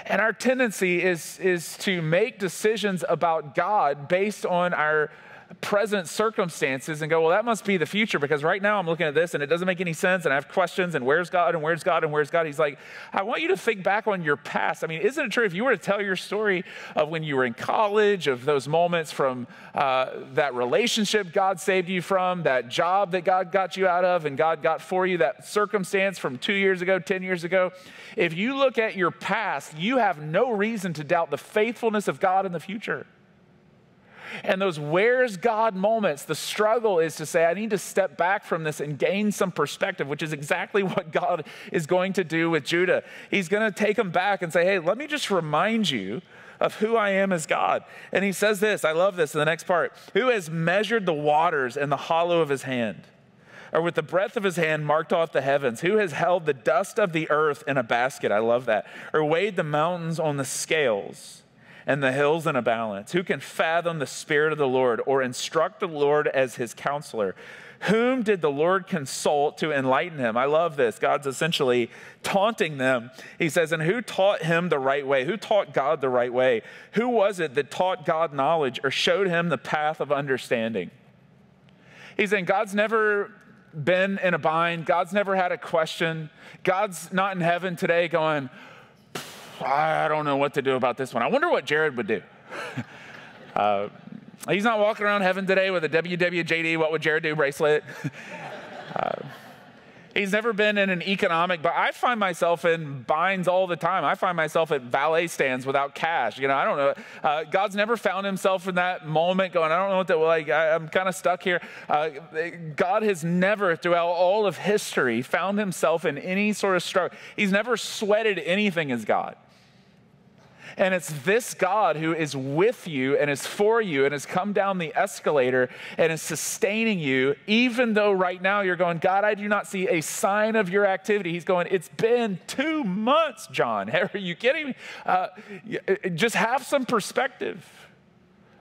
And our tendency is to make decisions about God based on our present circumstances and go, well, that must be the future because right now I'm looking at this and it doesn't make any sense and I have questions and where's God and where's God and where's God? He's like, I want you to think back on your past. I mean, isn't it true if you were to tell your story of when you were in college, of those moments from that relationship God saved you from, that job that God got you out of and God got for you, that circumstance from 2 years ago, 10 years ago, if you look at your past, you have no reason to doubt the faithfulness of God in the future. And those where's God moments, the struggle is to say, I need to step back from this and gain some perspective, which is exactly what God is going to do with Judah. He's going to take him back and say, hey, let me just remind you of who I am as God. And he says this, I love this in the next part, who has measured the waters in the hollow of his hand, or with the breadth of his hand marked off the heavens, who has held the dust of the earth in a basket, I love that, or weighed the mountains on the scales, and the hills in a balance. Who can fathom the Spirit of the Lord or instruct the Lord as his counselor? Whom did the Lord consult to enlighten him? I love this. God's essentially taunting them. He says, and who taught him the right way? Who taught God the right way? Who was it that taught God knowledge or showed him the path of understanding? He's saying God's never been in a bind. God's never had a question. God's not in heaven today going, I don't know what to do about this one. I wonder what Jared would do. He's not walking around heaven today with a WWJD, what would Jared do bracelet. He's never been in an economic, but I find myself in binds all the time. I find myself at valet stands without cash. You know, I don't know. God's never found himself in that moment going, I don't know what to, like, I'm kind of stuck here. God has never, throughout all of history, found himself in any sort of struggle. He's never sweated anything as God. And it's this God who is with you and is for you and has come down the escalator and is sustaining you, even though right now you're going, God, I do not see a sign of your activity. He's going, it's been 2 months, John. Are you kidding me? Just have some perspective.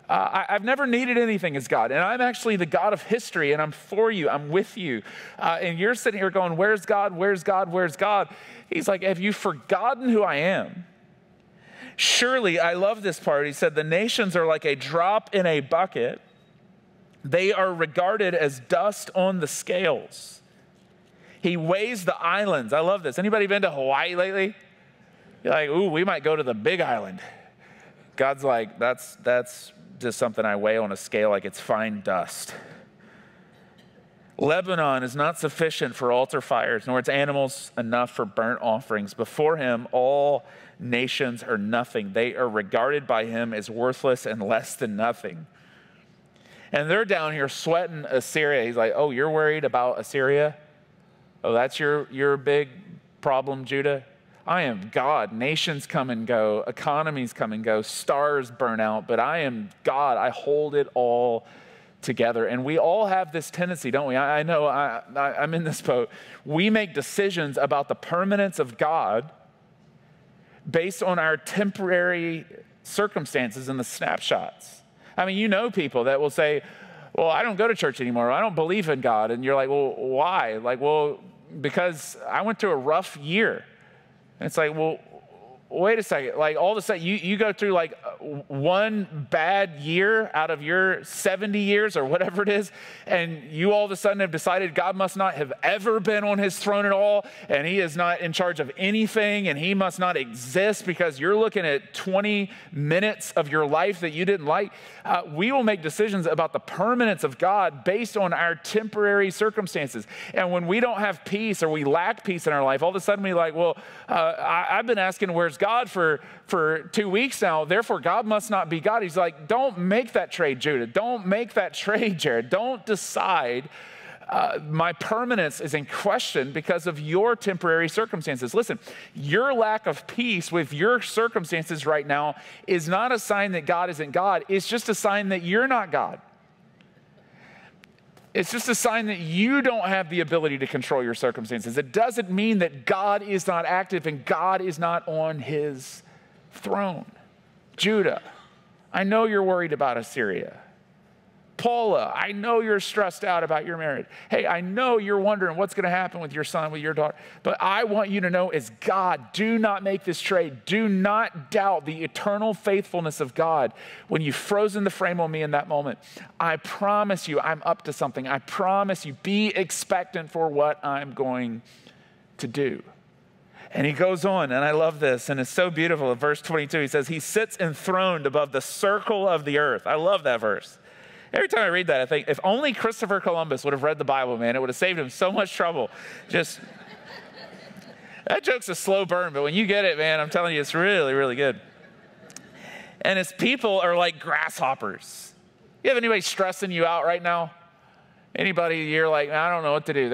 I've never needed anything as God, and I'm actually the God of history, and I'm for you. I'm with you. And you're sitting here going, where's God? Where's God? Where's God? He's like, have you forgotten who I am? Surely, I love this part. He said, the nations are like a drop in a bucket. They are regarded as dust on the scales. He weighs the islands. I love this. Anybody been to Hawaii lately? You're like, ooh, we might go to the big island. God's like, that's just something I weigh on a scale like it's fine dust. Lebanon is not sufficient for altar fires, nor its animals enough for burnt offerings. Before him, all nations are nothing. They are regarded by him as worthless and less than nothing. And they're down here sweating Assyria. He's like, oh, you're worried about Assyria? Oh, that's your big problem, Judah? I am God. Nations come and go. Economies come and go. Stars burn out. But I am God. I hold it all together. And we all have this tendency, don't we? I know I'm in this boat. We make decisions about the permanence of God based on our temporary circumstances and the snapshots. I mean, you know people that will say, well, I don't go to church anymore. I don't believe in God. And you're like, well, why? Like, well, because I went through a rough year. And it's like, well, wait a second. Like all of a sudden you go through like one bad year out of your 70 years or whatever it is, and you all of a sudden have decided God must not have ever been on his throne at all, and he is not in charge of anything, and he must not exist because you're looking at 20 minutes of your life that you didn't like. We will make decisions about the permanence of God based on our temporary circumstances. And when we don't have peace or we lack peace in our life, all of a sudden we're like, well, I've been asking where's God for 2 weeks now, therefore God must not be God. He's like, don't make that trade, Judah. Don't make that trade, Jared. Don't decide my permanence is in question because of your temporary circumstances. Listen, your lack of peace with your circumstances right now is not a sign that God isn't God. It's just a sign that you're not God. It's just a sign that you don't have the ability to control your circumstances. It doesn't mean that God is not active and God is not on his throne. Judah, I know you're worried about Assyria. Paula, I know you're stressed out about your marriage. Hey, I know you're wondering what's going to happen with your son, with your daughter. But I want you to know is God, do not make this trade. Do not doubt the eternal faithfulness of God when you've frozen the frame on me in that moment. I promise you I'm up to something. I promise you, be expectant for what I'm going to do. And he goes on, and I love this, and it's so beautiful. In verse 22, he says, he sits enthroned above the circle of the earth. I love that verse. Every time I read that, I think, if only Christopher Columbus would have read the Bible, man, it would have saved him so much trouble. Just, that joke's a slow burn, but when you get it, man, I'm telling you, it's really, really good. And his people are like grasshoppers. You have anybody stressing you out right now? Anybody, you're like, I don't know what to do.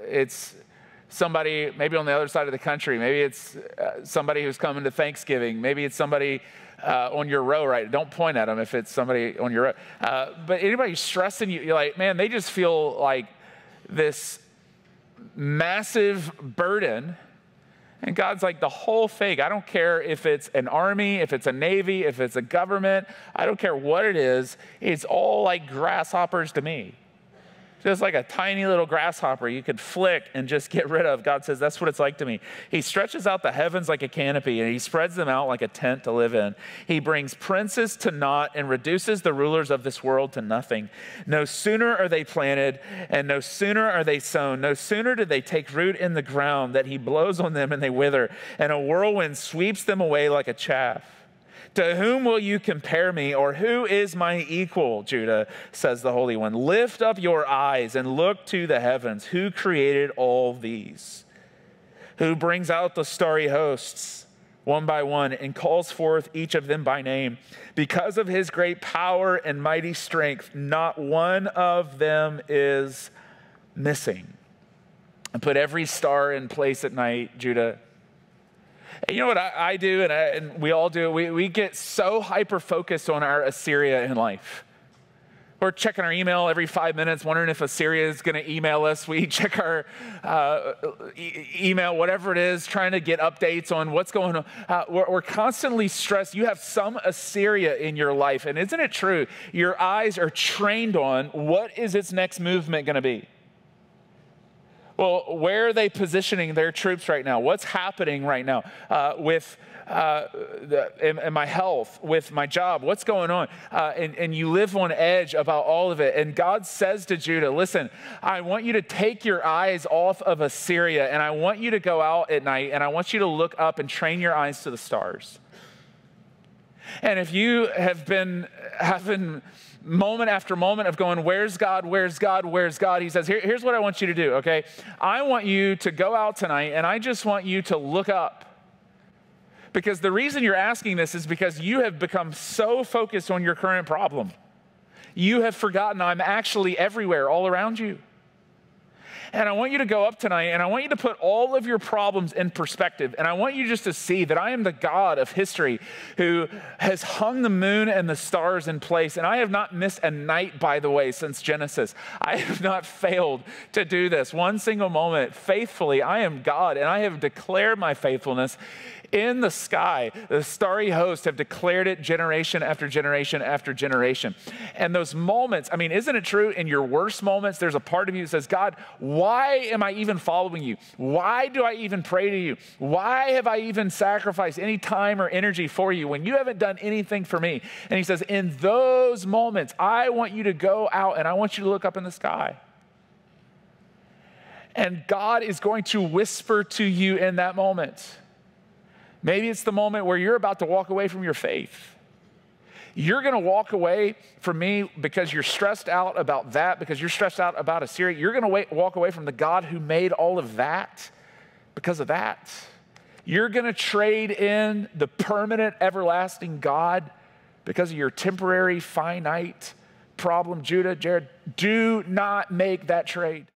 It's somebody maybe on the other side of the country. Maybe it's somebody who's coming to Thanksgiving. Maybe it's somebody on your row, right? Don't point at them if it's somebody on your row. But anybody stressing you, you're like, man, they just feel like this massive burden. And God's like, the whole thing, I don't care if it's an army, if it's a navy, if it's a government, I don't care what it is. It's all like grasshoppers to me. Just like a tiny little grasshopper you could flick and just get rid of. God says, that's what it's like to me. He stretches out the heavens like a canopy, and he spreads them out like a tent to live in. He brings princes to naught and reduces the rulers of this world to nothing. No sooner are they planted, and no sooner are they sown. No sooner do they take root in the ground that he blows on them and they wither, and a whirlwind sweeps them away like a chaff. To whom will you compare me, or who is my equal, Judah, says the Holy One. Lift up your eyes and look to the heavens. Who created all these? Who brings out the starry hosts one by one and calls forth each of them by name? Because of his great power and mighty strength, not one of them is missing. And put every star in place at night, Judah. And you know what I do, and we all do? We get so hyper-focused on our Assyria in life. We're checking our email every 5 minutes, wondering if Assyria is going to email us. We check our email, whatever it is, trying to get updates on what's going on. We're constantly stressed. You have some Assyria in your life, and isn't it true? Your eyes are trained on what is its next movement going to be? Well, where are they positioning their troops right now? What's happening right now with in my health, with my job? What's going on? And you live on edge about all of it. And God says to Judah, listen, I want you to take your eyes off of Assyria, and I want you to go out at night, and I want you to look up and train your eyes to the stars. And if you have been having moment after moment of going, where's God, where's God, where's God? He says, here's what I want you to do, okay? I want you to go out tonight, and I just want you to look up. Because the reason you're asking this is because you have become so focused on your current problem. You have forgotten I'm actually everywhere, all around you. And I want you to go up tonight, and I want you to put all of your problems in perspective. And I want you just to see that I am the God of history who has hung the moon and the stars in place. And I have not missed a night, by the way, since Genesis. I have not failed to do this one single moment faithfully. I am God, and I have declared my faithfulness in the sky. The starry hosts have declared it generation after generation after generation. And those moments, I mean, isn't it true in your worst moments, there's a part of you that says, God, why am I even following you? Why do I even pray to you? Why have I even sacrificed any time or energy for you when you haven't done anything for me? And he says, in those moments, I want you to go out and I want you to look up in the sky. And God is going to whisper to you in that moment. Maybe it's the moment where you're about to walk away from your faith. You're going to walk away from me because you're stressed out about that, because you're stressed out about Assyria. You're going to walk away from the God who made all of that because of that. You're going to trade in the permanent, everlasting God because of your temporary, finite problem. Judah, Jared, do not make that trade.